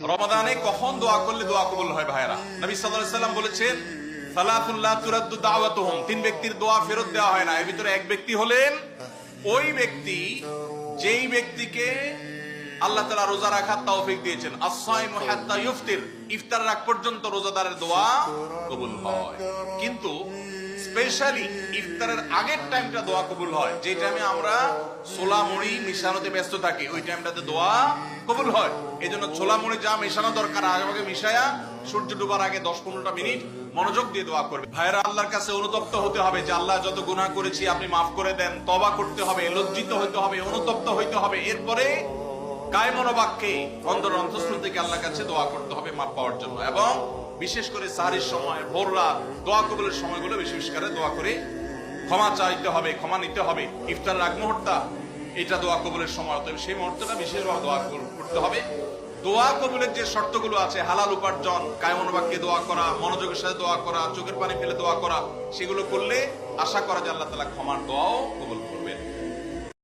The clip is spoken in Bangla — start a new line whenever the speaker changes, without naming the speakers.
রমাদানে কখন দোয়া করলে দোয়া কবুল হয় ভাইরা? নবী সাল্লাল্লাহু আলাইহি ওয়াসাল্লাম বলেছেন, সালাতুন লা তুরাদ্দু দাওয়াতুহুম, তিন ব্যক্তির দোয়া ফেরত দেওয়া হয় না। এর ভিতরে এক ব্যক্তি হলেন ওই ব্যক্তি যেই ব্যক্তিকে আল্লাহ তাআলা রোজা রাখার তৌফিক দিয়েছেন। as-সাইমু হাত্তা ইফতির, ইফতার আগ পর্যন্ত রোজাদারের দোয়া কবুল হয়। কিন্তু স্পেশালি ইফতারের আগের টাইমটা দোয়া কবুল হয়, যে টাইমে আমরা ছোলা মুড়ি মিশানোতে ব্যস্ত থাকি, ওই টাইমটাতে দোয়া কবুল হয়। এই জন্য ছোলা মুড়ি যা মেশানো দরকার আগে মিশায়া সূর্য ডুবার আগে 10-15টা মিনিট মনোযোগ দিয়ে দোয়া করবে। ভাইরা, আল্লাহর কাছে অনুতপ্ত হতে হবে যে আল্লাহ যত গুনাহ করেছি আপনি মাফ করে দেন। তওবা করতে হবে, লজ্জিত হইতে হবে, অনুতপ্ত হইতে হবে। এরপরে কায়মন বাক্যে অন্তর অন্তঃস্থল থেকে আল্লাহর কাছে দোয়া করতে হবে মাফ পাওয়ার জন্য। এবং বিশেষ করে সারির সময়, ভোর রাত, দোয়া কবুলের সময়গুলো বিশেষ করে দোয়া করে ক্ষমা চাইতে হবে, ক্ষমা নিতে হবে। ইফতারের আগ মুহূর্ত এটা দোয়া কবুলের সময়, অতএব সেই মুহূর্তটা বিশেষভাবে দোয়া করতে হবে। দোয়া কবুলের যে শর্তগুলো আছে, হালাল উপার্জন, কায়মন বাক্যে দোয়া করা, মনোযোগের সাথে দোয়া করা, চোখের পানি ফেলে দোয়া করা, সেগুলো করলে আশা করা যায় আল্লাহ তাআলা ক্ষমার দোয়াও কবুল করবেন।